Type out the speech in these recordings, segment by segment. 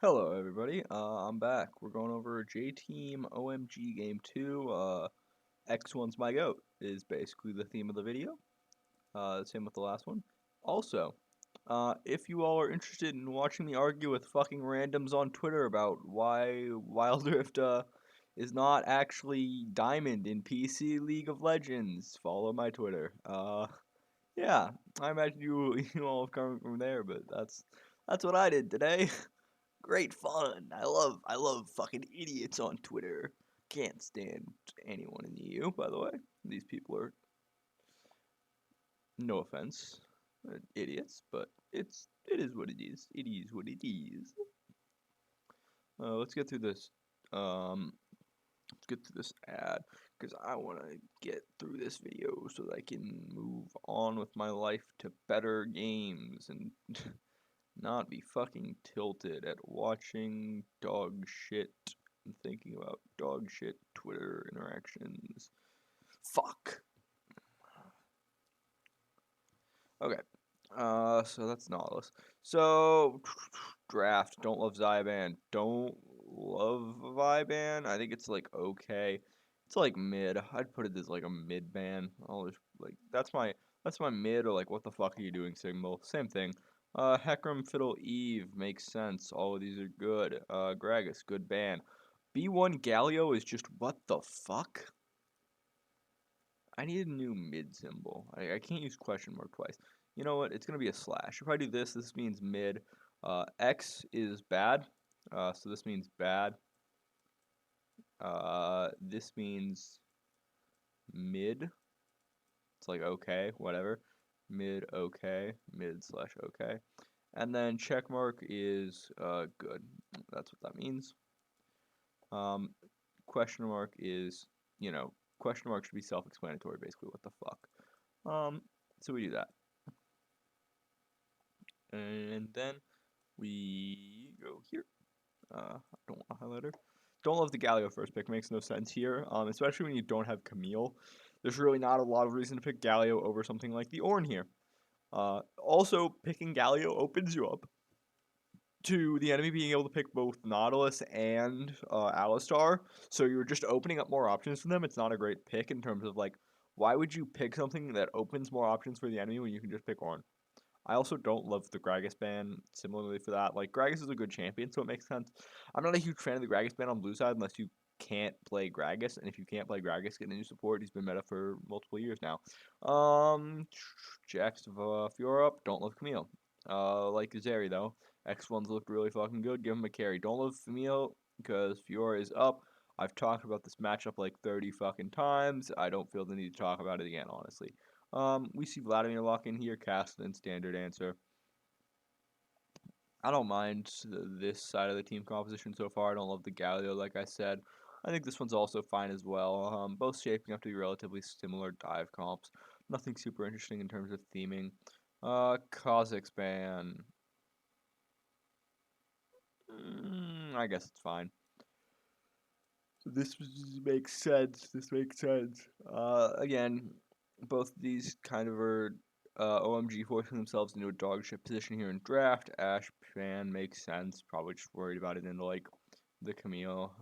Hello, everybody. I'm back. We're going over JT OMG Game 2. X1's my goat is basically the theme of the video. Same with the last one. Also, if you all are interested in watching me argue with fucking randoms on Twitter about why Wild Rift is not actually Diamond in PC League of Legends, follow my Twitter. Yeah, I imagine you you all have come from there, but that's what I did today. Great fun. I love fucking idiots on Twitter. Can't stand anyone in the EU, by the way. These people are, no offense, idiots, but it is what it is. It is what it is. Let's get through this. Let's get through this ad because I want to get through this video so that I can move on with my life to better games and not be fucking tilted at watching dog shit and thinking about dog shit Twitter interactions. Fuck. Okay. So that's Nautilus. So draft. Don't love Zyban. Don't love Viban. I think it's like okay. It's like mid. I'd put it as like a mid ban. I'll just like that's my mid or like what the fuck are you doing signal. Same thing. Hecarim, Fiddle, Eve makes sense. All of these are good. Gragas, good ban. B1 Galio is just what the fuck? I need a new mid symbol. I can't use question mark twice. You know what? It's going to be a slash. If I do this, this means mid. X is bad. So this means bad. This means mid. It's like okay, whatever. Mid, okay. Mid slash okay. And then check mark is good. That's what that means. Um, question mark is, question mark should be self-explanatory, basically. What the fuck? So we do that. And then we go here. Don't want a highlighter. Don't love the Galio first pick. Makes no sense here, especially when you don't have Camille. There's really not a lot of reason to pick Galio over something like the Ornn here. Also, picking Galio opens you up to the enemy being able to pick both Nautilus and Alistar, so you're just opening up more options for them. It's not a great pick in terms of like, why would you pick something that opens more options for the enemy when you can just pick Ornn? I also don't love the Gragas ban, similarly for that. Like, Gragas is a good champion, so it makes sense. I'm not a huge fan of the Gragas ban on blue side unless you can't play Gragas, and if you can't play Gragas, get a new support. He's been meta for multiple years now. Jax Fiora up, don't love Camille. Like Zeri, though. X1's looked really fucking good, give him a carry. Don't love Camille, because Fiora is up. I've talked about this matchup like 30 fucking times. I don't feel the need to talk about it again, honestly. We see Vladimir lock in here, cast and standard answer. I don't mind this side of the team composition so far. I don't love the Galio, like I said. I think this one's also fine as well. Both shaping up to be relatively similar dive comps. Nothing super interesting in terms of theming. Kha'Zix ban. I guess it's fine. So this makes sense. This makes sense. Again, both of these kind of are OMG forcing themselves into a dog shit position here in draft. Ash fan makes sense. Probably just worried about it into like the Camille.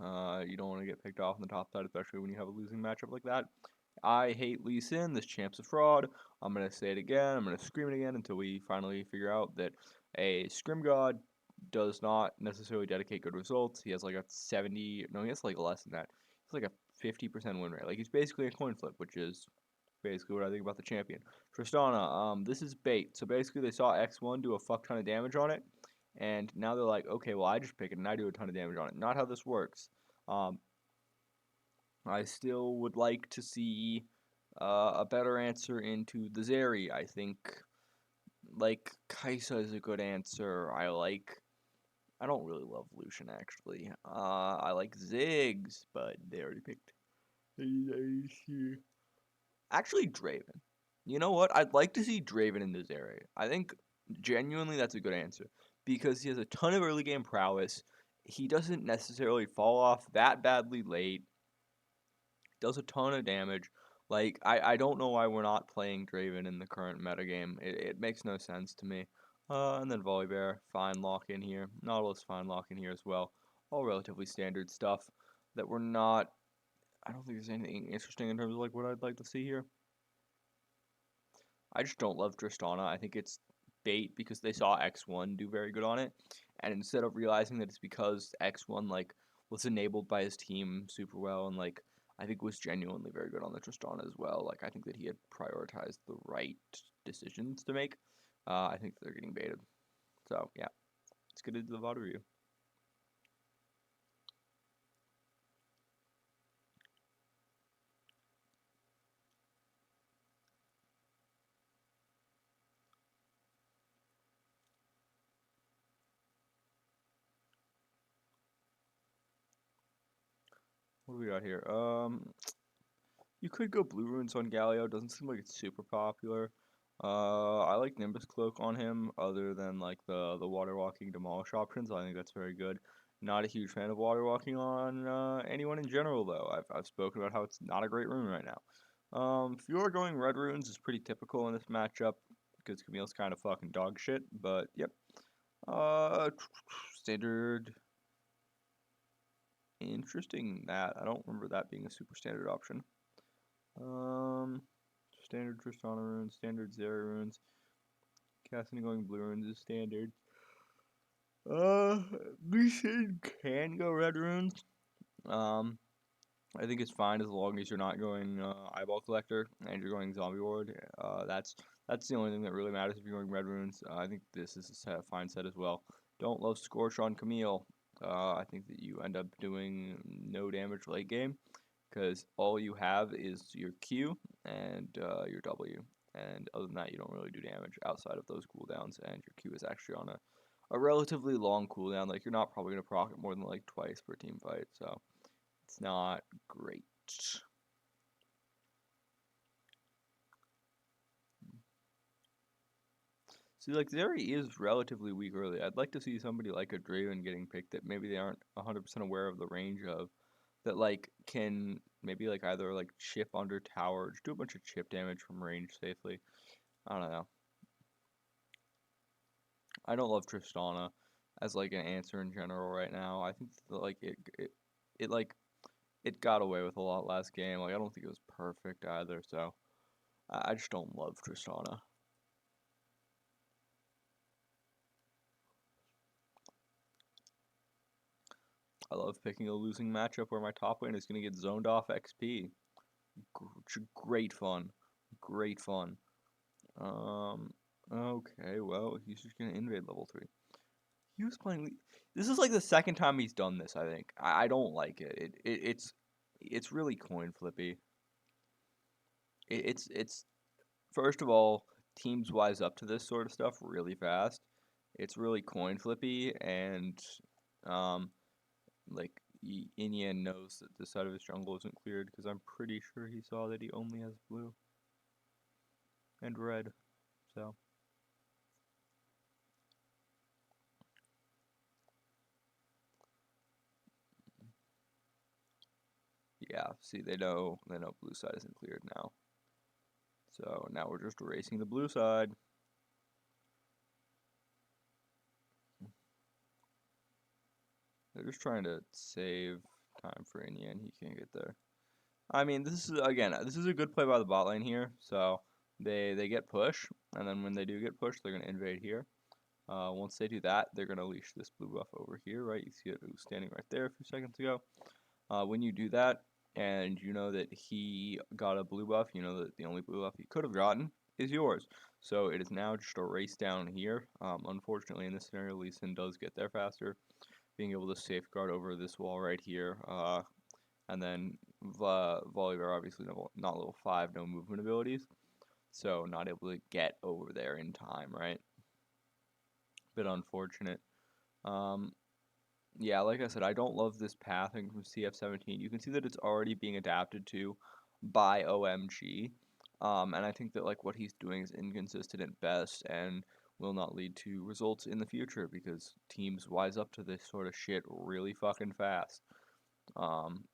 You don't want to get picked off on the top side, especially when you have a losing matchup like that. I hate Lee Sin. This champ's a fraud. I'm gonna say it again. I'm gonna scream it again until we finally figure out that a Scrim God does not necessarily dedicate good results. He has like a 70, no, he has like less than that. He's like a 50% win rate. Like he's basically a coin flip, which is basically what I think about the champion. Tristana, this is bait. So basically they saw X1 do a fuck ton of damage on it, and now they're like, okay, well I just pick it and I do a ton of damage on it. Not how this works. I still would like to see a better answer into the Zeri. I think like Kaisa is a good answer. I don't really love Lucian actually. I like Ziggs, but they already picked. Actually, Draven. You know what? I'd like to see Draven in this area. I think genuinely that's a good answer because he has a ton of early game prowess. He doesn't necessarily fall off that badly late. Does a ton of damage. Like I don't know why we're not playing Draven in the current metagame. It makes no sense to me. And then Volibear, fine lock in here. Nautilus, fine lock in here as well. All relatively standard stuff that we're not. I don't think there's anything interesting in terms of like what I'd like to see here. I just don't love Tristana. I think it's bait because they saw X1 do very good on it, and instead of realizing that it's because X1 like was enabled by his team super well and like I think was genuinely very good on the Tristana as well. Like I think that he had prioritized the right decisions to make. I think they're getting baited. So yeah, let's get into the VOD review. What do we got here? You could go Blue Runes on Galio. Doesn't seem like it's super popular. I like Nimbus Cloak on him, other than like the Water Walking Demolish options. I think that's very good. Not a huge fan of Water Walking on anyone in general, though. I've spoken about how it's not a great rune right now. If you are going Red Runes, it's pretty typical in this matchup because Camille's kind of fucking dog shit. But yep. Uh, Standard. Interesting that I don't remember that being a super standard option. Um, Standard Tristana runes, standard Zera runes. Casting going blue runes is standard. Uh, Lucid can go red runes. Um, I think it's fine as long as you're not going eyeball collector and you're going zombie ward. That's the only thing that really matters if you're going red runes. I think this is a fine set as well. Don't love Scorch on Camille. I think that you end up doing no damage late game because all you have is your Q and your W. And other than that, you don't really do damage outside of those cooldowns, and your Q is actually on a relatively long cooldown. Like, you're not probably going to proc it more than like twice per team fight, so it's not great. See, like, Zeri is relatively weak early. I'd like to see somebody like a Draven getting picked that maybe they aren't 100% aware of the range of, that, like, can maybe, like, either, like, chip under tower, just do a bunch of chip damage from range safely. I don't know. I don't love Tristana as, like, an answer in general right now. I think, that, like, it, like, it got away with a lot last game. Like, I don't think it was perfect either, so I just don't love Tristana. I love picking a losing matchup where my top lane is going to get zoned off XP. Great fun. Great fun. Um, okay, well, he's just going to invade level 3. He was playing... This is like the second time he's done this, I think. I don't like it. It's really coin flippy. It's first of all, teams wise up to this sort of stuff really fast. It's really coin flippy, and um, like Inyan knows that this side of his jungle isn't cleared because I'm pretty sure he saw that he only has blue and red. So yeah, see they know blue side isn't cleared now. So now we're just erasing the blue side. They're just trying to save time for Inyan. He can't get there. I mean, this is again, this is a good play by the bot lane here. So they get push, and then when they do get pushed, they're gonna invade here. Once they do that, they're gonna leash this blue buff over here, right? You see it was standing right there a few seconds ago. When you do that, and you know that he got a blue buff, you know that the only blue buff he could have gotten is yours. So it is now just a race down here. Unfortunately, in this scenario, Lee Sin does get there faster, being able to safeguard over this wall right here. And then Volibear, obviously not level 5, no movement abilities, so not able to get over there in time, right? Bit unfortunate. Um, yeah, like I said, I don't love this pathing from CF17. You can see that it's already being adapted to by OMG. And I think that like what he's doing is inconsistent at best and will not lead to results in the future because teams wise up to this sort of shit really fucking fast. Um,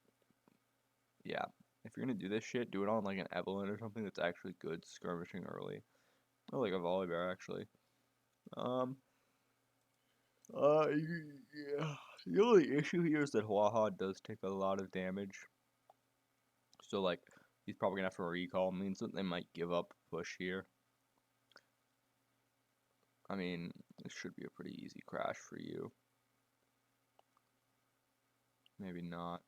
yeah, if you're gonna do this shit, do it on like an Evelyn or something that's actually good skirmishing early. Or like a Volibear actually. Um, yeah. The only issue here is that Huaha does take a lot of damage. So, like, he's probably gonna have to recall. Means that they might give up push here. I mean, this should be a pretty easy crash for you. Maybe not.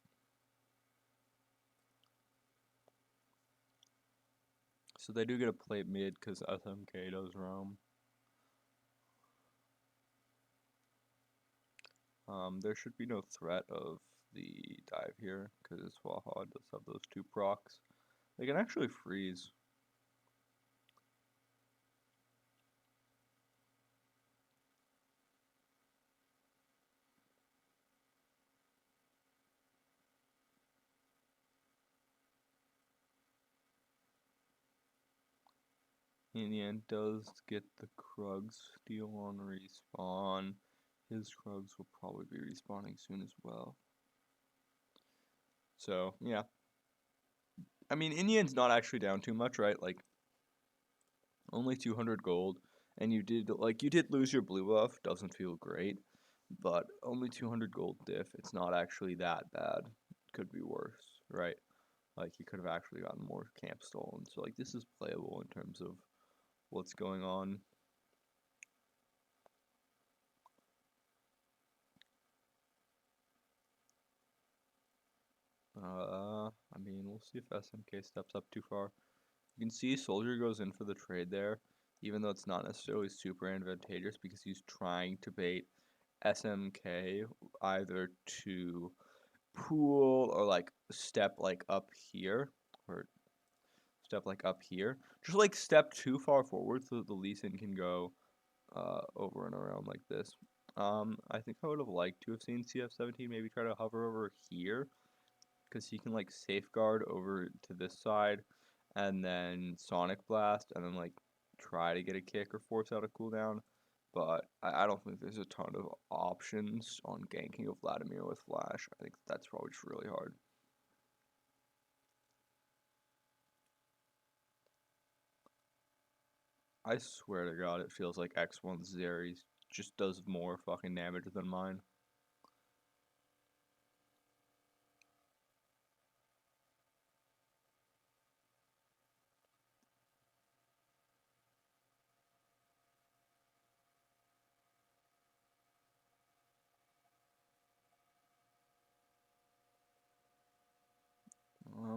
So they do get a plate mid because SMK does roam. There should be no threat of the dive here because Waha does have those two procs. They can actually freeze. In the end, does get the Krugs steal on respawn. His Krugs will probably be respawning soon as well. So, yeah. I mean, Indian's not actually down too much, right? Like, only 200 gold. And you did lose your blue buff. Doesn't feel great. But only 200 gold diff. It's not actually that bad. Could be worse, right? Like, you could have actually gotten more camp stolen. So, like, this is playable in terms of what's going on. I mean, we'll see if SMK steps up too far. You can see Soldier goes in for the trade there, even though it's not necessarily super advantageous because he's trying to bait SMK either to pool or like step like up here or step like up here. Just like step too far forward so that the Lee Sin can go over and around like this. I think I would have liked to have seen CF17 maybe try to hover over here because he can like safeguard over to this side and then Sonic Blast and then like try to get a kick or force out a cooldown. But I don't think there's a ton of options on ganking of Vladimir with Flash. I think that's probably just really hard. I swear to God, it feels like X1's Zeri just does more fucking damage than mine.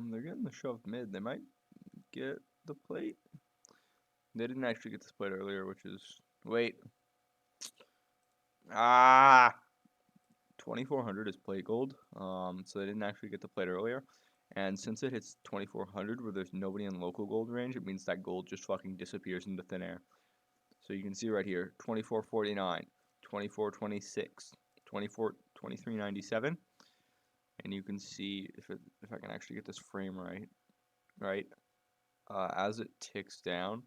They're getting the shoved mid. They might get the plate. They didn't actually get this plate earlier, which is wait. Ah, 2400 is plate gold. So they didn't actually get the plate earlier. And since it hits 2400 where there's nobody in local gold range, it means that gold just fucking disappears into thin air. So you can see right here, 2449, 2426, 2397. And you can see if I can actually get this frame right? As it ticks down,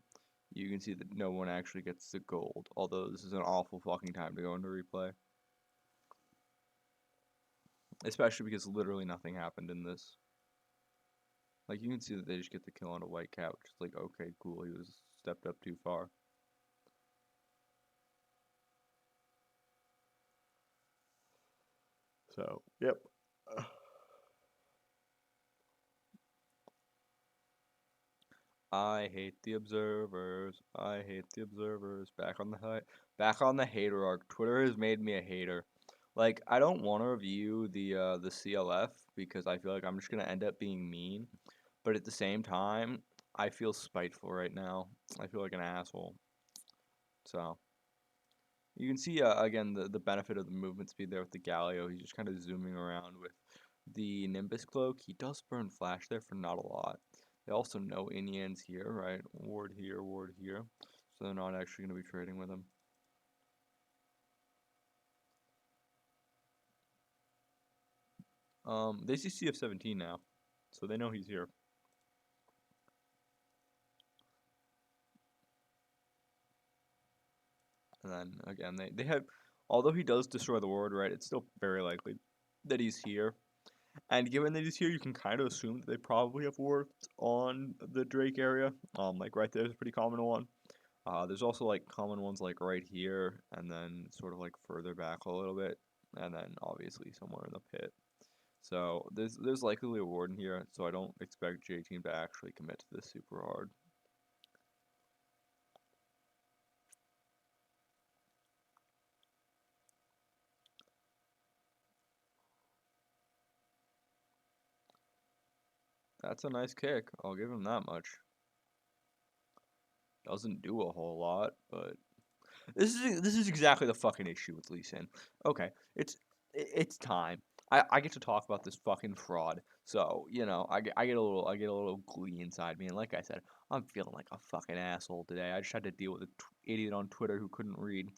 you can see that no one actually gets the gold. Although this is an awful fucking time to go into replay. Especially because literally nothing happened in this. Like, you can see that they just get the kill on a white cat, which is like, okay, cool, he was stepped up too far. So, yep. I hate the observers. I hate the observers. Back on the hater arc. Twitter has made me a hater. Like, I don't want to review the CLF because I feel like I'm just gonna end up being mean. But at the same time, I feel spiteful right now. I feel like an asshole. So you can see again the benefit of the movement speed there with the Galio. He's just kind of zooming around with the Nimbus cloak. He does burn flash there for not a lot. They also know Inian's here, right? Ward here, ward here. So they're not actually going to be trading with him. They see CF17 now, so they know he's here. And then again, they have, although he does destroy the ward, right? It's still very likely that he's here. And given that he's here, you can kind of assume that they probably have worked on the Drake area. Like right there is a pretty common one. There's also like common ones like right here, and then sort of like further back a little bit, and then obviously somewhere in the pit. So there's likely a warden here, so I don't expect JT to actually commit to this super hard. That's a nice kick. I'll give him that much. Doesn't do a whole lot, but this is exactly the fucking issue with Lee Sin. Okay, it's time. I get to talk about this fucking fraud. So, I get a little glee inside me, and like I said, I'm feeling like a fucking asshole today. I just had to deal with an idiot on Twitter who couldn't read.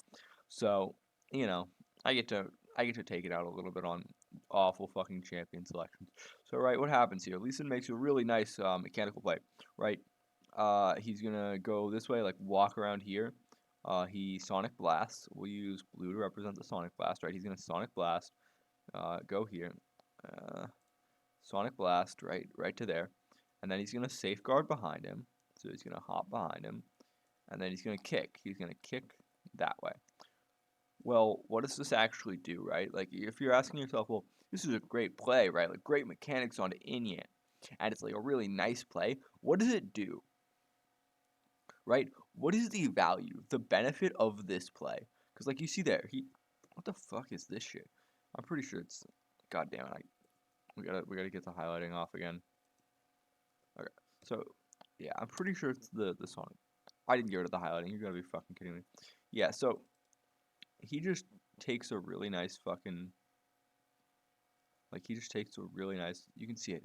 So, you know, I get to I get to take it out a little bit on awful fucking champion selections. So, right, what happens here? Lee Sin makes a really nice mechanical play, right? He's gonna go this way, like walk around here. He Sonic Blast. We'll use blue to represent the Sonic Blast, right? He's gonna Sonic Blast. Go here. Uh, Sonic Blast, right to there. And then he's gonna safeguard behind him. So he's gonna hop behind him. And then he's gonna kick. He's gonna kick that way. Well, what does this actually do, right? Like, if you're asking yourself, well, this is a great play, right? Like, great mechanics onto Inyan. And it's like a really nice play. What does it do? Right? What is the value, the benefit of this play? Because like you see there, what the fuck is this shit? I'm pretty sure it's, god damn it, we gotta get the highlighting off again. Okay, so yeah, I'm pretty sure it's the Sonic. I didn't get rid of the highlighting. You gotta be fucking kidding me. Yeah, so he just takes a really nice fucking like he just takes a really nice. You can see it.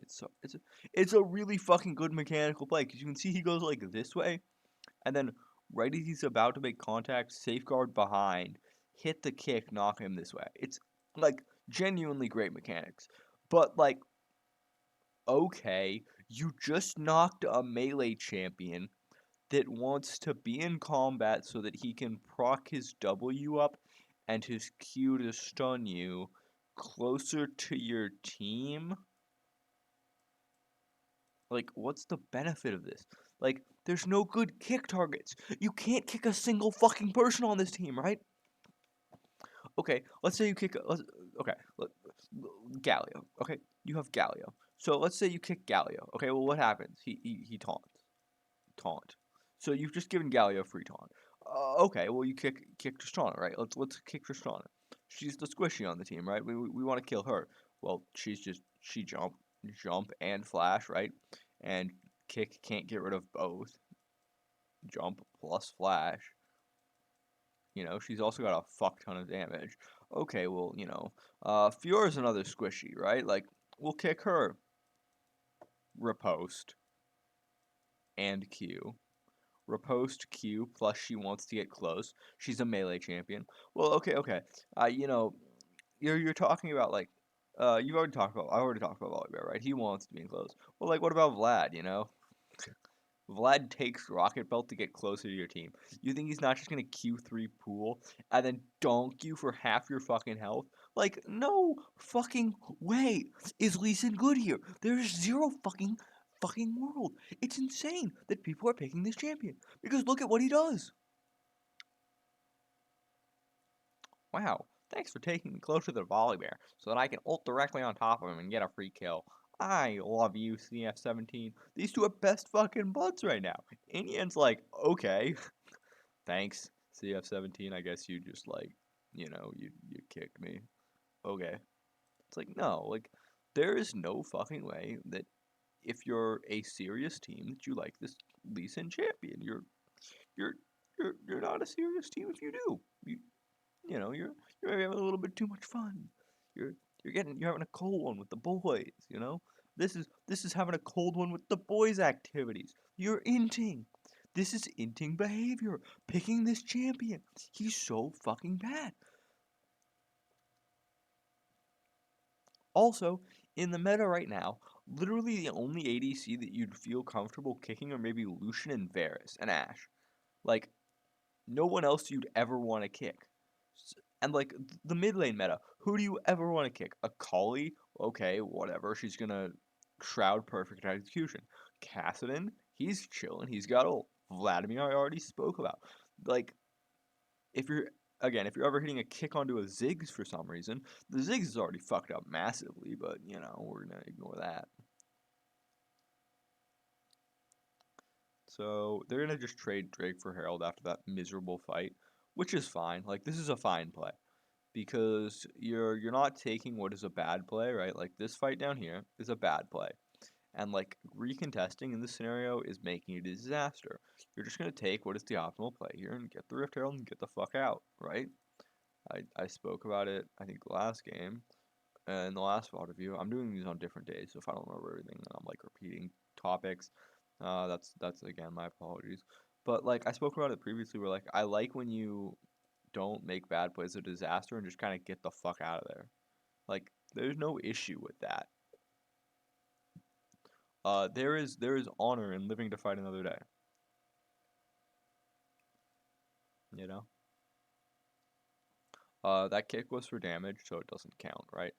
It's a really fucking good mechanical play because you can see he goes like this way and then right as he's about to make contact, safeguard behind, hit the kick, knock him this way. It's like genuinely great mechanics. But like, okay, you just knocked a melee champion that wants to be in combat so that he can proc his W up and his Q to stun you closer to your team. Like, what's the benefit of this? Like, there's no good kick targets. You can't kick a single fucking person on this team, right? Okay, let's say you kick. Okay, Galio. Okay, you have Galio. So let's say you kick Galio. Okay, well, what happens? He taunts. Taunt. So you've just given Galio a free taunt. Okay, well, you kick Tristana, right? Let's kick Tristana. She's the squishy on the team, right? We want to kill her. Well, she jump and flash, right? And kick can't get rid of both. Jump plus flash. She's also got a fuck ton of damage. Okay, well, Fiora's another squishy, right? Like, we'll kick her. Riposte and Q. Riposte Q plus she wants to get close. She's a melee champion. Well, okay. You're talking about like, I've already talked about Volibear, right? He wants to be in close. Well, like, what about Vlad? Vlad takes Rocket Belt to get closer to your team. You think he's not just gonna Q3 pool and then donk you for half your fucking health? Like, no fucking way is Lee Sin good here. There's zero fucking world. It's insane that people are picking this champion. Because look at what he does. Wow, thanks for taking me closer to the Volibear so that I can ult directly on top of him and get a free kill. I love you, CF17. These two are best fucking buds right now. Indian's like, okay, thanks, CF17. I guess you just like, you kicked me. Okay. It's like, no, like, there is no fucking way that if you're a serious team that you like this Lee Sin champion. You're you're not a serious team if you do. You're maybe having a little bit too much fun. You're you're having a cold one with the boys. This is having a cold one with the boys activities. You're inting. This is inting behavior. Picking this champion. He's so fucking bad. Also, in the meta right now, literally the only ADC that you'd feel comfortable kicking are maybe Lucian and Varus and Ashe. Like, no one else you'd ever want to kick. And like the mid lane meta, who do you ever want to kick? A Kali? Okay, whatever. She's gonna shroud perfect execution. Kassadin, he's chilling. He's got ult. Vladimir I already spoke about. Like, if you're again, if you're ever hitting a kick onto a Ziggs for some reason, the Ziggs is already fucked up massively, but we're gonna ignore that. So they're gonna just trade Drake for Harold after that miserable fight, which is fine. Like, this is a fine play because you're not taking what is a bad play, right? Like, this fight down here is a bad play. And like recontesting in this scenario is making it a disaster. You're just gonna take what is the optimal play here and get the Rift Herald and get the fuck out, right? I spoke about it I think last game and the last VOD review. I'm doing these on different days, so if I don't remember everything and I'm like repeating topics, that's again my apologies. But like I spoke about it previously, where like I like when you don't make bad plays a disaster and just kind of get the fuck out of there. Like there's no issue with that. There is honor in living to fight another day. You know. That kick was for damage, so it doesn't count, right?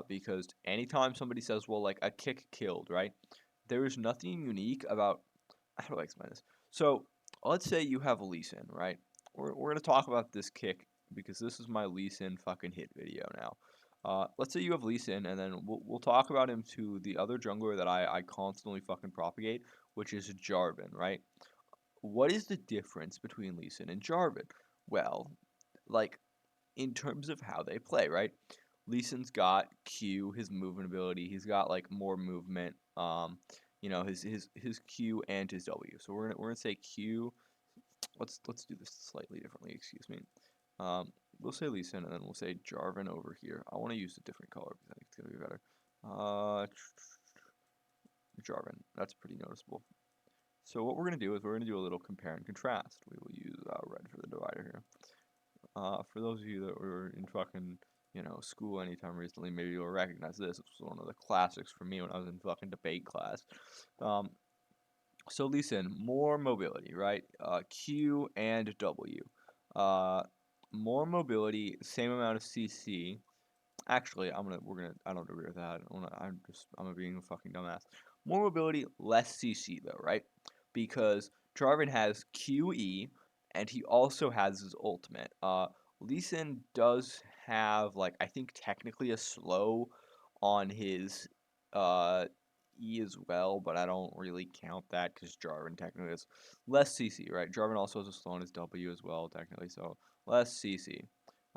Because anytime somebody says, well, like a kick killed, right? There is nothing unique about. How do I explain this? So let's say you have a Lee Sin, right? We're gonna talk about this kick because this is my Lee Sin fucking hit video now. Let's say you have Lee Sin, and then we'll talk about him to the other jungler that I constantly fucking propagate, which is Jarvan, right? What is the difference between Lee Sin and Jarvan? Well, like in terms of how they play, right? Lee Sin's got Q, his movement ability. He's got like more movement. His Q and his W. So we're gonna say Q. Let's do this slightly differently. Excuse me. We'll say Lee Sin, and then we'll say Jarvan over here. I want to use a different color because I think it's gonna be better. Jarvan. That's pretty noticeable. So what we're gonna do is we're gonna do a little compare and contrast. We will use red for the divider here. For those of you that were in fucking, school anytime recently, maybe you'll recognize this. It was one of the classics for me when I was in fucking debate class. Um, so listen, more mobility, right? Q and W. Uh, more mobility, same amount of CC. Actually, I don't agree with that. I'm being a fucking dumbass. More mobility, less CC though, right? Because Jarvan has QE, and he also has his ultimate. Lee Sin does have like I think technically a slow on his uh E as well, but I don't really count that because Jarvan technically has less CC, right? Jarvan also has a slow on his W as well, technically, so less CC.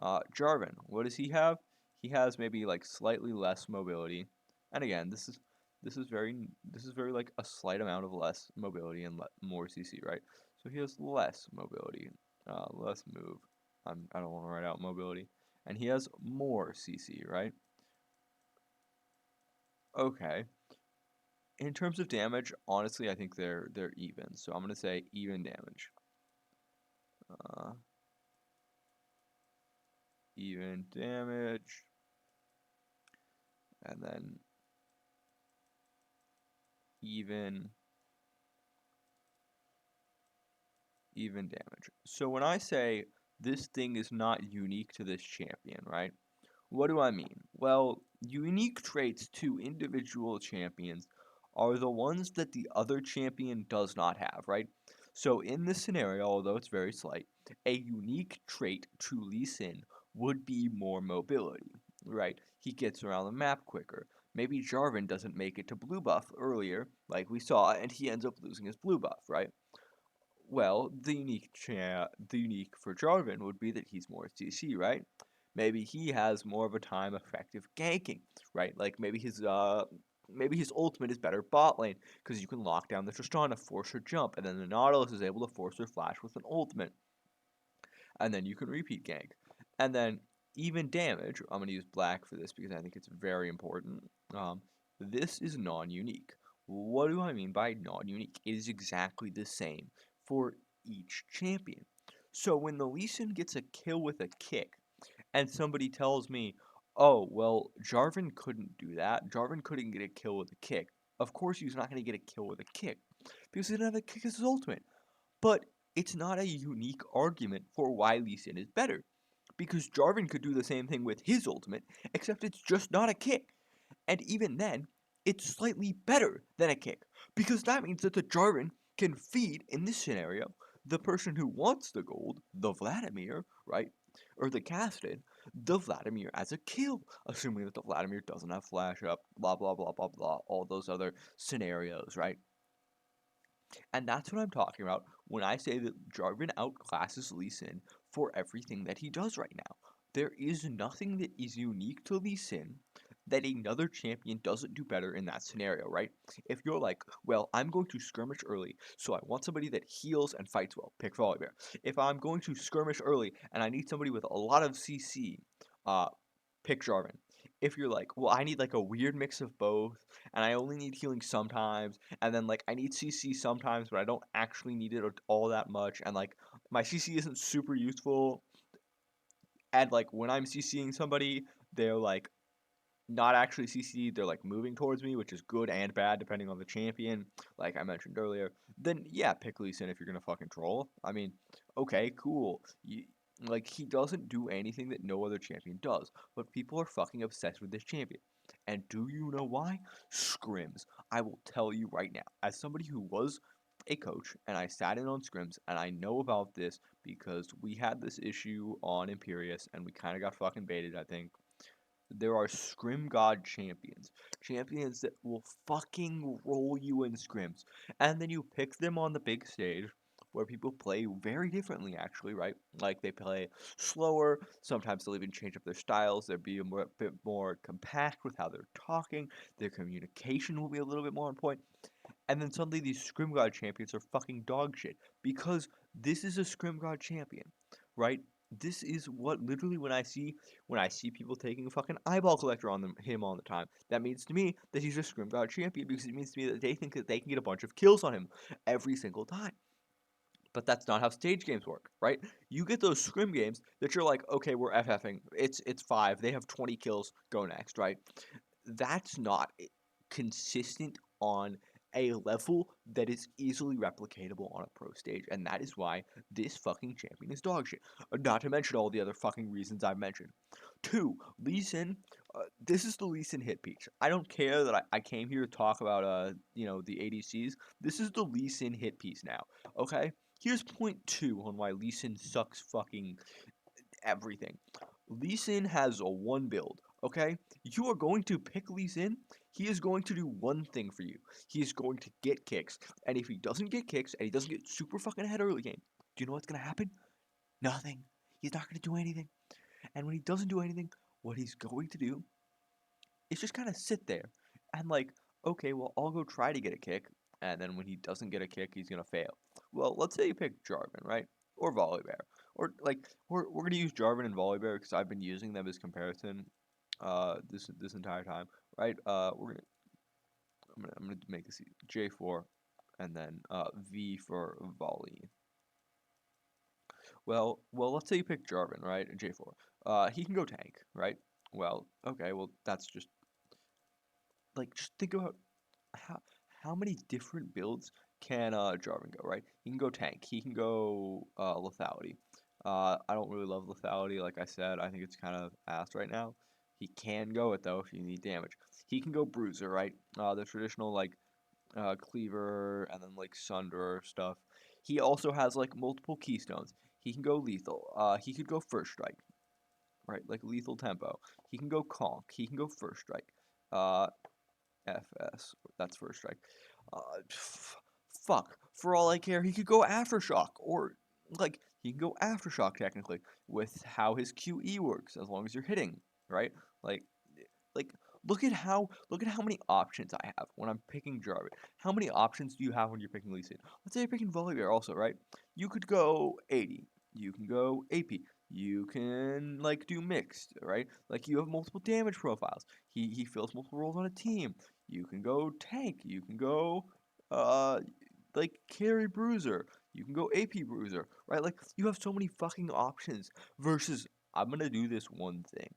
Jarvan, what does he have? He has maybe like slightly less mobility, and again, this is very like a slight amount of less mobility and more CC, right? So he has less mobility, less move. I don't want to write out mobility, and he has more CC, right? Okay. In terms of damage, honestly, I think they're even. So I'm gonna say even damage. Uh, even damage, and then even even damage. So when I say this thing is not unique to this champion, right? What do I mean? Well, unique traits to individual champions are the ones that the other champion does not have, right? So in this scenario, although it's very slight, a unique trait to Lee Sin would be more mobility, right? He gets around the map quicker. Maybe Jarvan doesn't make it to blue buff earlier, like we saw, and he ends up losing his blue buff, right? Well, the unique for Jarvan would be that he's more CC, right? Maybe he has more of a time effective ganking, right? Like maybe his ultimate is better bot lane because you can lock down the Tristana, force her jump, and then the Nautilus is able to force her flash with an ultimate, and then you can repeat gank. And then even damage, I'm going to use black for this because I think it's very important. This is non-unique. What do I mean by non-unique? It is exactly the same for each champion. So when the Lee Sin gets a kill with a kick, and somebody tells me, oh, well, Jarvan couldn't do that. Jarvan couldn't get a kill with a kick. Of course he's not going to get a kill with a kick because he didn't have a kick as his ultimate. But it's not a unique argument for why Lee Sin is better. Because Jarvan could do the same thing with his ultimate, except it's just not a kick. And even then, it's slightly better than a kick. Because that means that the Jarvan can feed, in this scenario, the person who wants the gold, the Vladimir, right? Or the casted, the Vladimir as a kill, assuming that the Vladimir doesn't have flash up, blah blah blah blah blah, all those other scenarios, right? And that's what I'm talking about when I say that Jarvan outclasses Lee Sin for everything that he does right now. There is nothing that is unique to Lee Sin that another champion doesn't do better in that scenario, right? If you're like, well, I'm going to skirmish early, so I want somebody that heals and fights well, pick Volibear. If I'm going to skirmish early and I need somebody with a lot of CC, uh, pick Jarvan. If you're like, well, I need like a weird mix of both, and I only need healing sometimes, and then like I need CC sometimes, but I don't actually need it all that much, and like my CC isn't super useful, and like when I'm CCing somebody, they're like not actually CC'd, they're like moving towards me, which is good and bad depending on the champion, like I mentioned earlier, then yeah, pick Lee Sin if you're gonna fucking troll. I mean, okay, cool. Like, he doesn't do anything that no other champion does, but people are fucking obsessed with this champion. And do you know why? Scrims. I will tell you right now, as somebody who was a coach and I sat in on scrims and I know about this because we had this issue on Imperius and we kind of got fucking baited, I think. There are scrim god champions. Champions that will fucking roll you in scrims. And then you pick them on the big stage where people play very differently actually, right? Like they play slower, sometimes they'll even change up their styles, they'll be bit more compact with how they're talking, their communication will be a little bit more on point. And then suddenly these Scrim God champions are fucking dog shit because this is a Scrim God champion, right? This is what literally when I see people taking a fucking eyeball collector on him all the time, that means to me that he's a Scrim God champion because it means to me that they think that they can get a bunch of kills on him every single time. But that's not how stage games work, right? You get those scrim games that you're like, okay, we're FFing. It's 5. They have 20 kills. Go next, right? That's not consistent on a level that is easily replicatable on a pro stage, and that is why this fucking champion is dog shit. Not to mention all the other fucking reasons I've mentioned. 2, Lee Sin. This is the Lee Sin hit piece. I don't care that I came here to talk about the ADCs. This is the Lee Sin hit piece now. Okay, here's point 2 on why Lee Sin sucks fucking everything. Lee Sin has a one build, okay? You are going to pick Lee Sin, he is going to do one thing for you. He is going to get kicks. And if he doesn't get kicks and he doesn't get super fucking ahead early game, do you know what's gonna happen? Nothing. He's not gonna do anything. And when he doesn't do anything, what he's going to do is just kind of sit there and like, okay, well, I'll go try to get a kick, and then when he doesn't get a kick, he's gonna fail. Well, let's say you pick Jarvan, right? Or Volibear. Or like we're gonna use Jarvan and Volibear because I've been using them as comparison this entire time, right? I'm gonna make this J4 and then V for volley. Well, let's say you pick Jarvan, right? J4. He can go tank, right? Well, okay, well that's just think about how how many different builds can Jarvan go, right? He can go tank. He can go lethality. I don't really love lethality, like I said. I think it's kind of ass right now. He can go it though if you need damage. He can go bruiser, right? The traditional like cleaver and then like sunder stuff. He also has like multiple keystones. He can go lethal. He could go first strike, right? Like lethal tempo. He can go conk. He can go first strike. Uh, FS. That's first strike. Fuck. For all I care, he could go aftershock, or like he can go aftershock technically with how his QE works, as long as you're hitting, right? Like, like look at how many options I have when I'm picking Jarvan. How many options do you have when you're picking Lee Sin? Let's say you're picking Volibear also, right? You could go 80. You can go AP. You can like do mixed, right? Like you have multiple damage profiles. He fills multiple roles on a team. You can go tank. You can go uh like carry bruiser. You can go AP bruiser, right? Like you have so many fucking options versus I'm gonna do this one thing.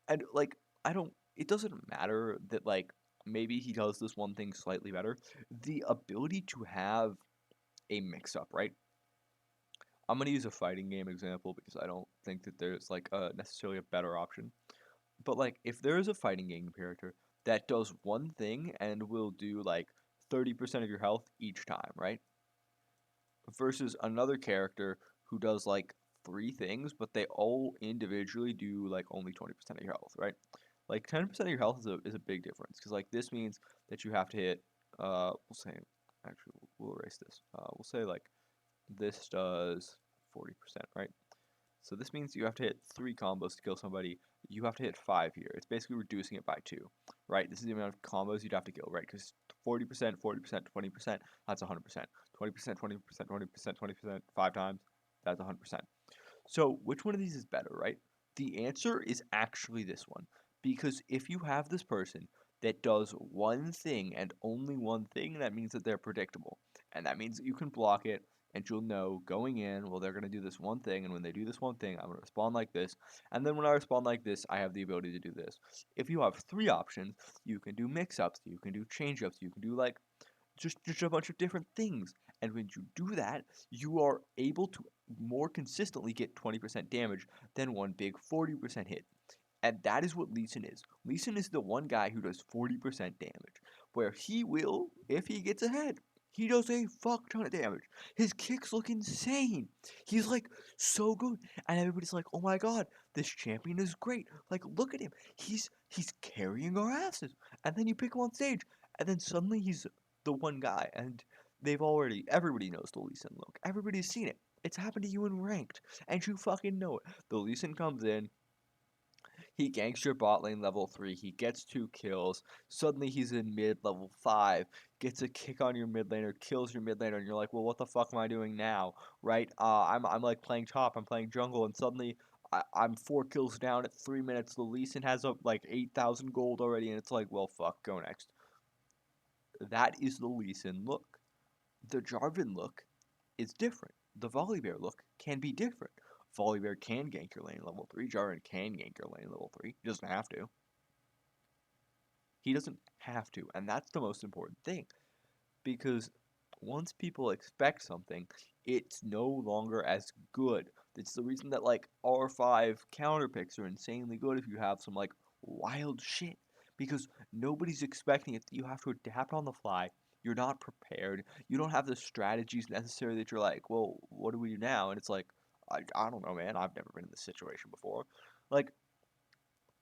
And like I don't it doesn't matter that like maybe he does this one thing slightly better. The ability to have a mix up, right? I'm gonna use a fighting game example because I don't think that there's like necessarily a better option. But like if there is a fighting game character that does one thing and will do like 30% of your health each time, right? versus another character who does like three things, but they all individually do like only 20% of your health, right? Like 10% of your health is a big difference because like this means that you have to hit we'll say actually we'll erase this. We'll say like this does 40%, right? So this means you have to hit 3 combos to kill somebody. You have to hit 5 here. It's basically reducing it by 2, right? This is the amount of combos you'd have to kill, right? Because 40%, 40%, 20%, that's 100%. 20%, 20%, 20%, 20%, 5 times, that's 100%. So which one of these is better, right? The answer is actually this one. Because if you have this person that does one thing and only one thing, that means that they're predictable. And that means that you can block it and you'll know going in, well, they're going to do this one thing. And when they do this one thing, I'm going to respond like this. And then when I respond like this, I have the ability to do this. If you have 3 options, you can do mix ups, you can do change ups, you can do like just a bunch of different things. And when you do that, you are able to more consistently get 20% damage than one big 40% hit. And that is what Lee Sin is. Lee Sin is the one guy who does 40% damage, where he will, if he gets ahead, he does a fuck ton of damage. His kicks look insane. He's like so good, and everybody's like, "Oh my god, this champion is great! Like, look at him. He's carrying our asses." And then you pick him on stage, and then suddenly he's the one guy, and everybody knows the Lee Sin look. Everybody's seen it. It's happened to you in ranked, and you fucking know it. The Lee Sin comes in, he ganks your bot lane level 3, he gets 2 kills, suddenly he's in mid level 5, gets a kick on your mid laner, kills your mid laner, and you're like, well, what the fuck am I doing now, right? I'm like playing top, I'm playing jungle, and suddenly I'm 4 kills down at 3 minutes, the Lee Sin has up like 8,000 gold already, and it's like, well, fuck, go next. That is the Lee Sin look. The Jarvan look is different. The Volibear look can be different. Volibear can gank your lane level 3. Jarvan can gank your lane level 3. He doesn't have to. He doesn't have to. And that's the most important thing. Because once people expect something, it's no longer as good. It's the reason that like R5 counter picks are insanely good if you have some like wild shit. Because nobody's expecting it. You have to adapt on the fly. You're not prepared. You don't have the strategies necessary that you're like, well, what do we do now? And it's like, I don't know, man. I've never been in this situation before. Like,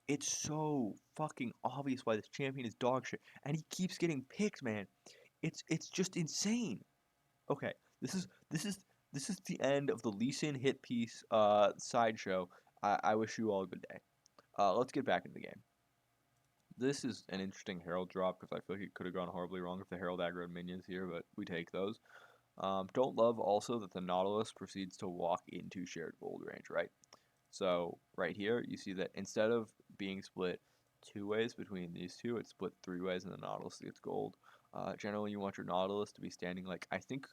it's so fucking obvious why this champion is dog shit. And he keeps getting picked, man. It's just insane. Okay, this is the end of the Lee Sin hit piece sideshow. I wish you all a good day. Let's get back into the game. This is an interesting Herald drop because I feel like it could have gone horribly wrong if the Herald aggroed minions here, but we take those. Don't love also that the Nautilus proceeds to walk into shared gold range, right? So right here, you see that instead of being split 2 ways between these two, it's split 3 ways, and the Nautilus gets gold. Generally, you want your Nautilus to be standing like, I think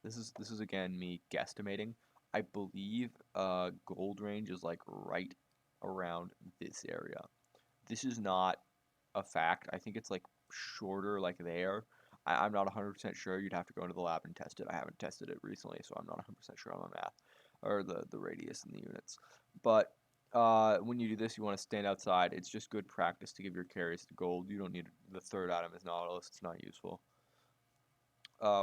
this is again me guesstimating. I believe gold range is like right around this area. This is not a fact. I think it's like shorter, like there. I'm not 100% sure. You'd have to go into the lab and test it. I haven't tested it recently, so I'm not 100% sure on my math or the radius and the units. But when you do this, you want to stand outside. It's just good practice to give your carries to gold. You don't need the third item as Nautilus. It's not useful.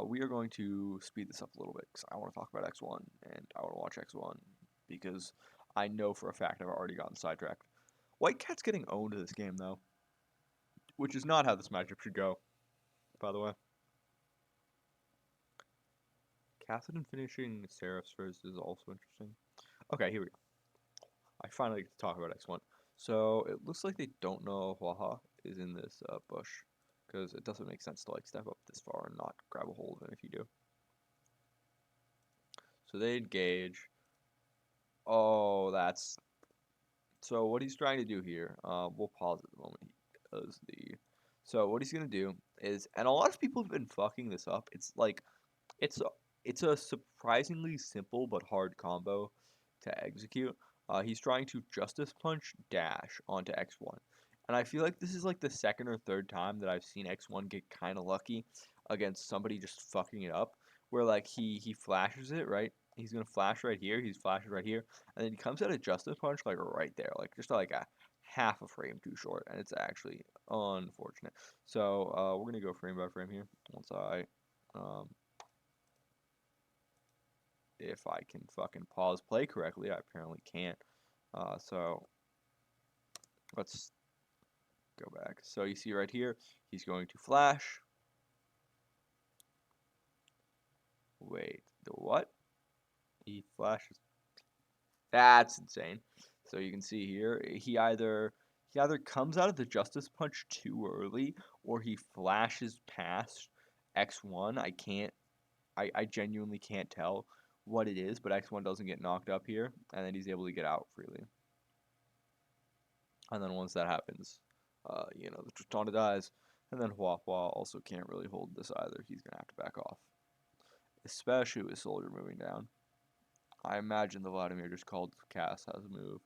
We are going to speed this up a little bit because I want to talk about X1 and I want to watch X1 because I know for a fact I've already gotten sidetracked. White Cat's getting owned this game though, which is not how this matchup should go, by the way. Kassadin finishing Seraphs first is also interesting. Okay, here we go. I finally get to talk about X1. So it looks like they don't know Waha is in this bush because it doesn't make sense to like step up this far and not grab a hold of him if you do. So they engage. Oh, that's so what he's trying to do here. We'll pause at the moment he does the. So what he's gonna do is, and a lot of people have been fucking this up. It's like it's a, it's a surprisingly simple but hard combo to execute. He's trying to Justice Punch dash onto X1. And I feel like this is like the second or third time that I've seen X1 get kind of lucky against somebody just fucking it up. Where like he flashes it, right? He's gonna flash right here, he's flashing right here, and then he comes out of Justice Punch like right there, like just like a half a frame too short, and it's actually unfortunate. So we're gonna go frame by frame here. Once I um, if I can fucking pause play correctly. I apparently can't. So let's go back. So you see right here, he's going to flash. Wait, the what? He flashes. That's insane. So you can see here, he either comes out of the Justice Punch too early, or he flashes past X1. I genuinely can't tell what it is, but X1 doesn't get knocked up here, and then he's able to get out freely. And then once that happens, the Tristana dies, and then Hua Hua also can't really hold this either. He's gonna have to back off, especially with Soldier moving down. I imagine the Vladimir just called Cass as a move,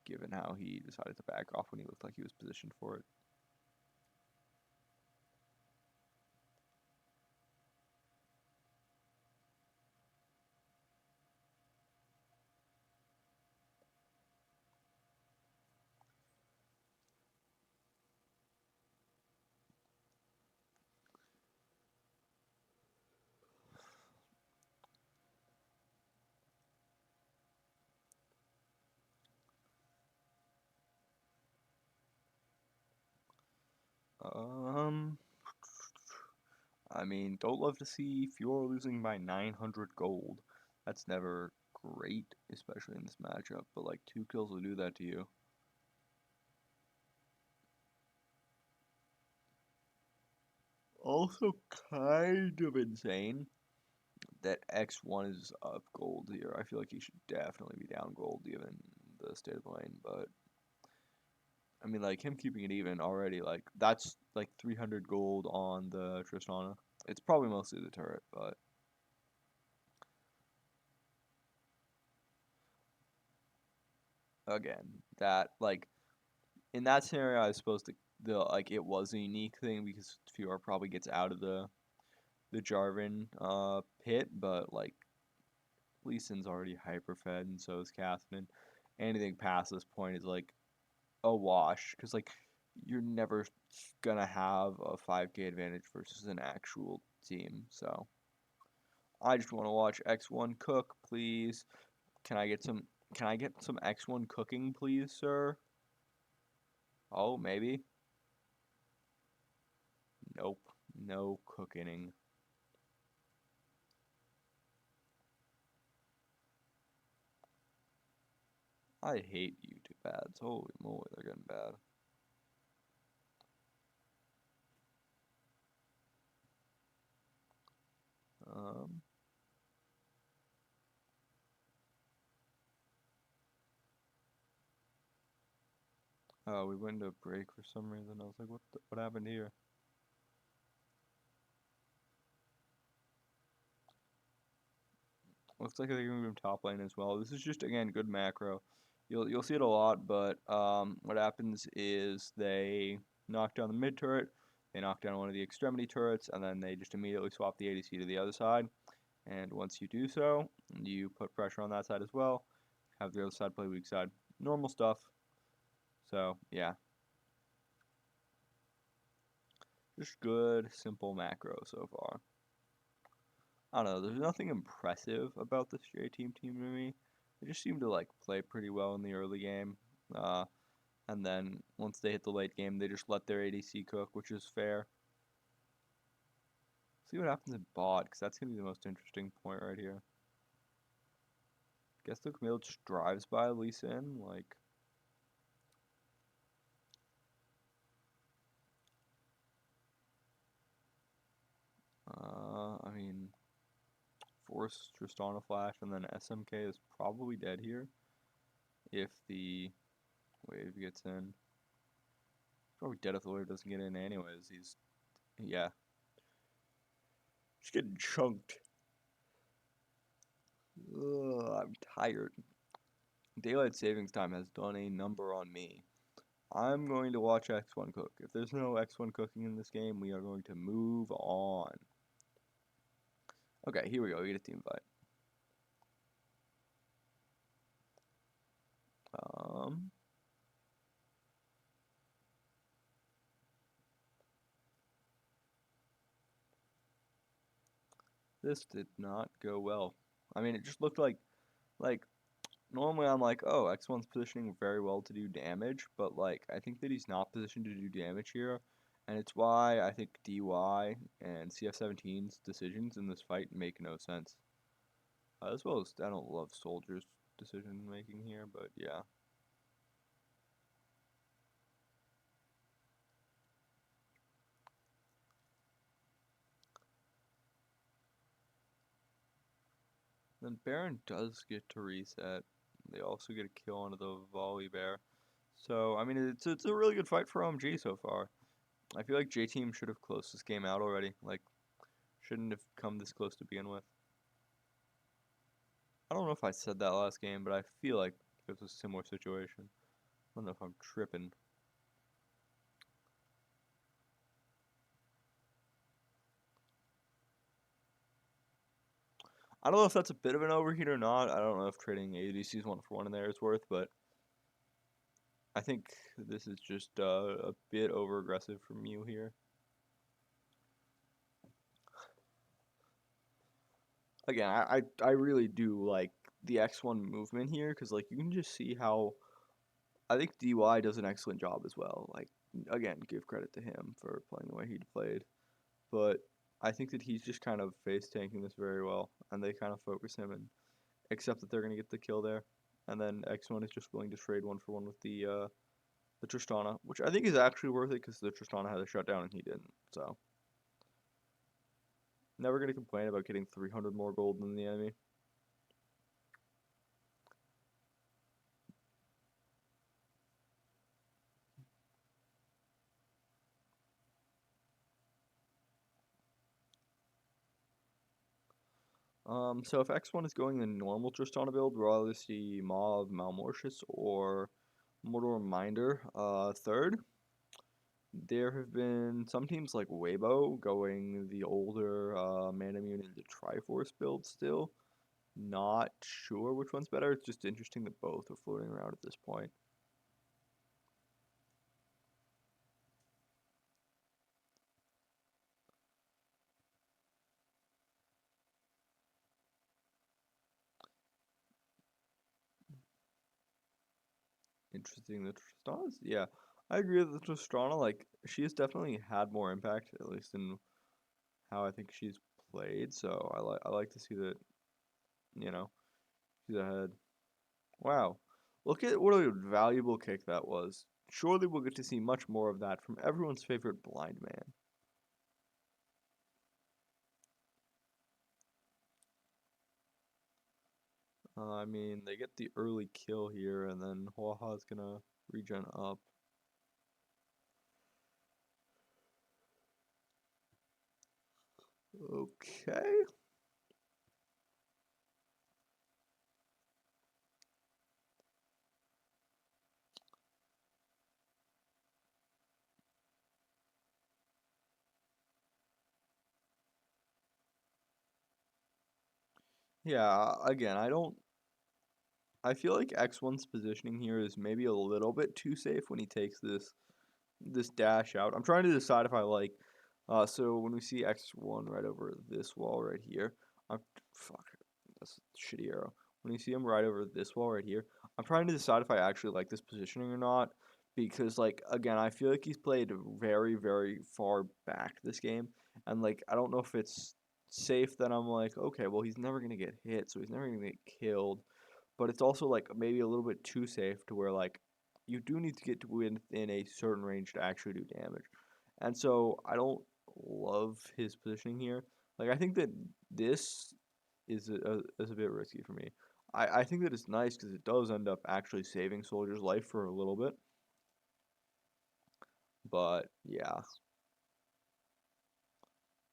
given how he decided to back off when he looked like he was positioned for it. Um, I mean, don't love to see Fiora losing by 900 gold. That's never great, especially in this matchup, but like 2 kills will do that to you. Also kind of insane that X1 is up gold here. I feel like he should definitely be down gold given the state of the lane, but I mean, like, him keeping it even already, like, that's like 300 gold on the Tristana. It's probably mostly the turret, but again, that, like, in that scenario, I suppose like, it was a unique thing because Fiora probably gets out of the Jarvan pit, but, like, Lee Sin's already hyper-fed, and so is Catherine. Anything past this point is, like, a wash, because, like, you're never gonna have a 5k advantage versus an actual team, so I just want to watch X1 cook, please. Can I get some X1 cooking, please, sir? Oh, maybe. Nope. No cooking. I hate YouTube ads. Holy moly, they're getting bad. Um. Oh, we went into a break for some reason. I was like, what happened here? Looks like they're gonna move top lane as well. This is just again good macro. You'll see it a lot, but what happens is they knock down the mid turret, they knock down one of the extremity turrets, and then they just immediately swap the ADC to the other side. And once you do so, you put pressure on that side as well. Have the other side play weak side. Normal stuff. So yeah, just good simple macro so far. I don't know. There's nothing impressive about this JT team to me. They just seem to like play pretty well in the early game, and then once they hit the late game, they just let their ADC cook, which is fair. See what happens in bot, because that's gonna be the most interesting point right here. Guess the Camille just drives by Lee Sin, like. I mean, force Tristana flash, and then SMK is probably dead here if the wave gets in. Probably dead if the wave doesn't get in anyways. Yeah, just getting chunked. Ugh, I'm tired. Daylight savings time has done a number on me. I'm going to watch X1 cook. If there's no X1 cooking in this game, we are going to move on. Okay, here we go. We get a team fight. Um, this did not go well. I mean, it just looked like normally I'm like, oh, X1's positioning very well to do damage, but like I think that he's not positioned to do damage here, and it's why I think DY and CF17's decisions in this fight make no sense. As well as I don't love Soldier's decision making here, but yeah. Then Baron does get to reset. They also get a kill onto the volley bear. So I mean, it's a really good fight for OMG so far. I feel like J Team should have closed this game out already. Like, shouldn't have come this close to begin with. I don't know if I said that last game, but I feel like it was a similar situation. I don't know if I'm tripping. I don't know if that's a bit of an overheat or not. I don't know if trading ADCs 1 for 1 in there is worth, but I think this is just a bit over aggressive from you here. Again, I really do like the X1 movement here because like you can just see how I think DY does an excellent job as well. Like again, give credit to him for playing the way he played, but I think that he's just kind of face tanking this very well, and they kind of focus him and accept that they're gonna get the kill there, and then X1 is just willing to trade 1 for 1 with the Tristana, which I think is actually worth it because the Tristana had a shutdown and he didn't. So never gonna complain about getting 300 more gold than the enemy. So if X1 is going the normal Tristana build, we'll either see Mauve, Malmortius, or Mortal Reminder. Third, there have been some teams like Weibo going the older Mana Immune into Triforce build still. Not sure which one's better. It's just interesting that both are floating around at this point. Interesting. The Tristana's, yeah, I agree with the Tristana. Like, she has definitely had more impact, at least in how I think she's played. So I like to see that, you know, she's ahead. Wow, look at what a valuable kick that was. Surely we'll get to see much more of that from everyone's favorite blind man. I mean, they get the early kill here, and then Huaha's gonna regen up. Okay. Yeah, again, I feel like X1's positioning here is maybe a little bit too safe when he takes this dash out. I'm trying to decide if I like. So when we see X1 right over this wall right here, I'm fuck. That's a shitty arrow. When you see him right over this wall right here, I'm trying to decide if I actually like this positioning or not. Because like again, I feel like he's played very far back this game, and like I don't know if it's safe that I'm like okay, well he's never gonna get hit, so he's never gonna get killed. But it's also like maybe a little bit too safe to where like you do need to get to within a certain range to actually do damage. And so I don't love his positioning here. Like I think that this is a bit risky for me. I think that it's nice because it does end up actually saving Soldier's life for a little bit. But yeah,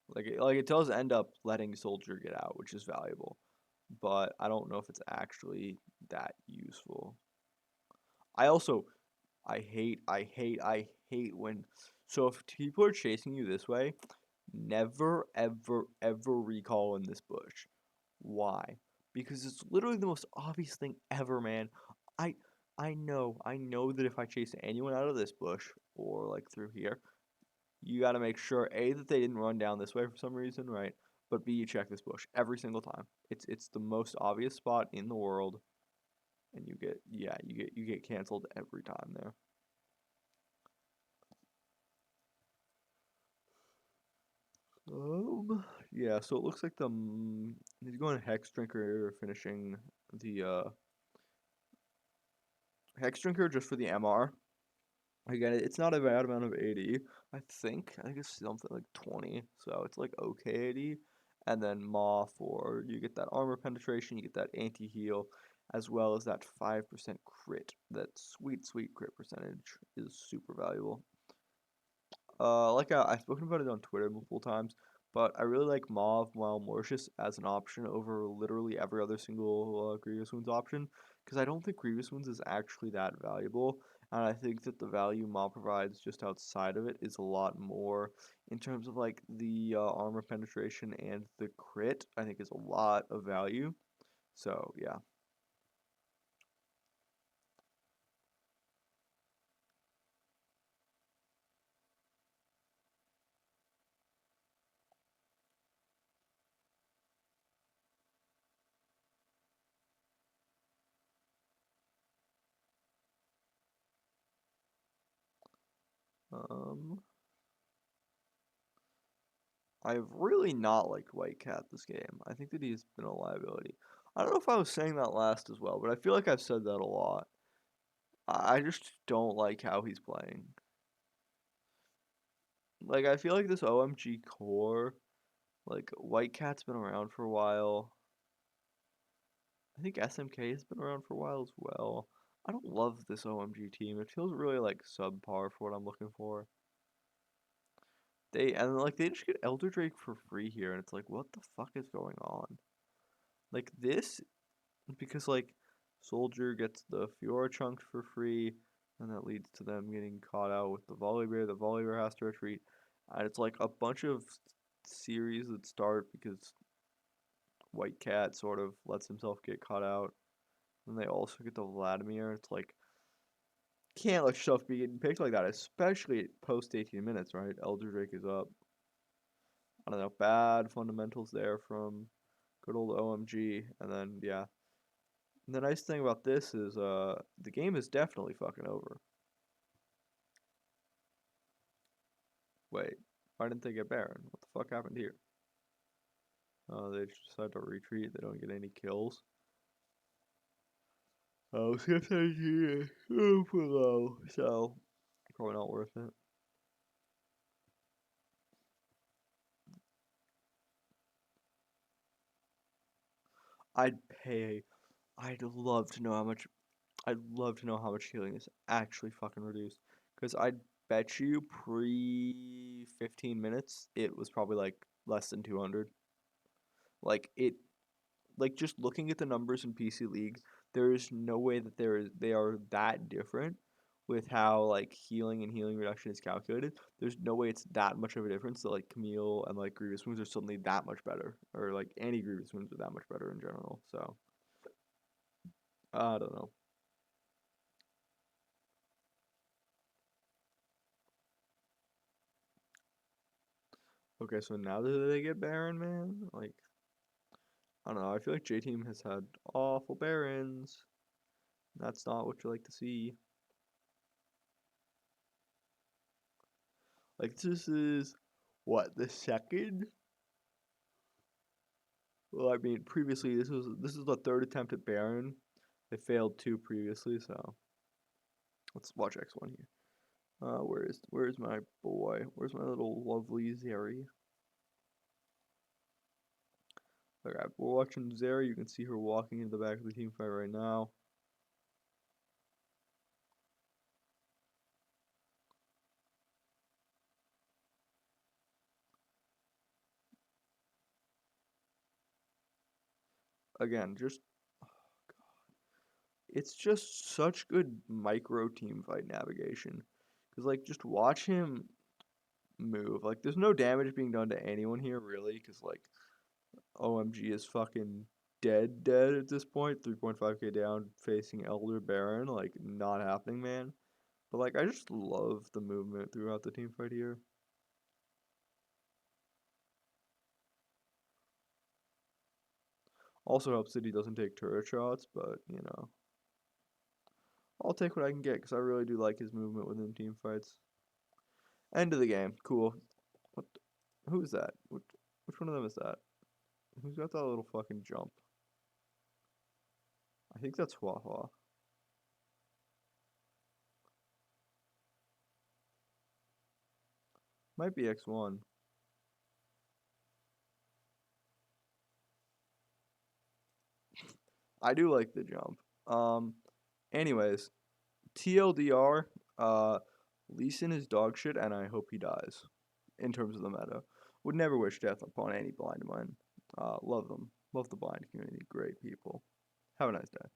like it does end up letting Soldier get out, which is valuable. But I don't know if it's actually that useful. I also I hate when. So if people are chasing you this way, never, ever recall in this bush. Why? Because it's literally the most obvious thing ever, man. I I know that if I chase anyone out of this bush or like through here, you got to make sure A that they didn't run down this way for some reason, right? but B, you check this bush every single time. It's the most obvious spot in the world, and you get yeah you get canceled every time there. Yeah, so it looks like he's going Hex Drinker, finishing the Hex Drinker just for the MR. Again, it's not a bad amount of AD. I think it's something like 20, so it's like okay AD. And then Maw for you get that armor penetration, you get that anti heal, as well as that 5% crit. That sweet crit percentage is super valuable. I've spoken about it on Twitter multiple times, but I really like Mauve while Mortius as an option over literally every other single Grievous Wounds option, because I don't think Grievous Wounds is actually that valuable, and I think that the value Maw provides just outside of it is a lot more in terms of like the armor penetration and the crit. I think is a lot of value. So yeah. Um, I've really not liked White Cat this game. I think that he's been a liability. I don't know if I was saying that last as well, but I feel like I've said that a lot. I just don't like how he's playing. Like, I feel like this OMG core, like, White Cat's been around for a while. I think SMK has been around for a while as well. I don't love this OMG team. It feels really, like, subpar for what I'm looking for. They just get Elder Drake for free here, and it's like, what the fuck is going on? Like, this because like Soldier gets the Fiora chunks for free, and that leads to them getting caught out with the Volibear. The Volibear has to retreat, and it's like a bunch of series that start because White Cat sort of lets himself get caught out, and they also get the Vladimir. It's like can't let yourself be getting picked like that, especially post 18 minutes, right? Elder Drake is up. I don't know, bad fundamentals there from good old OMG, and then yeah, the nice thing about this is the game is definitely fucking over. Wait, why didn't they get Baron? What the fuck happened here? They just decide to retreat. They don't get any kills. Oh, 600 below. So, probably not worth it. I'd pay. I'd love to know how much. I'd love to know how much healing is actually fucking reduced. Because I'd bet you pre 15 minutes, it was probably like less than 200. Like, just looking at the numbers in PC League, there is no way that they are that different with how like healing and healing reduction is calculated. There's no way it's that much of a difference that like Camille and like Grievous Wounds are suddenly that much better, or like any Grievous Wounds are that much better in general. So I don't know. Okay, so now that they get Baron, man, like I don't know. I feel like J Team has had awful Barons. That's not what you like to see. Like this is what the second. Well, I mean, previously this is the third attempt at Baron. They failed two previously, so let's watch X1 here. Where's my boy? Where's my little lovely Zeri? Okay, we're watching Zeri. You can see her walking into the back of the team fight right now. Again, just it's just such good micro team fight navigation. Cause like just watch him move. Like there's no damage being done to anyone here really. Cause like OMG is fucking dead at this point. 3.5k down facing Elder Baron. Like, not happening, man. But, like, I just love the movement throughout the team fight here. Also helps that he doesn't take turret shots, but, I'll take what I can get because I really do like his movement within team fights. End of the game. Cool. What? Who is that? Which one of them is that? Who's got that little fucking jump? I think that's Hua Hua. Might be X1. I do like the jump. Anyways, TLDR, Lee Sin is dog shit, and I hope he dies. In terms of the meta, would never wish death upon any blind of mine. Love them, love the blind community, great people. Have a nice day.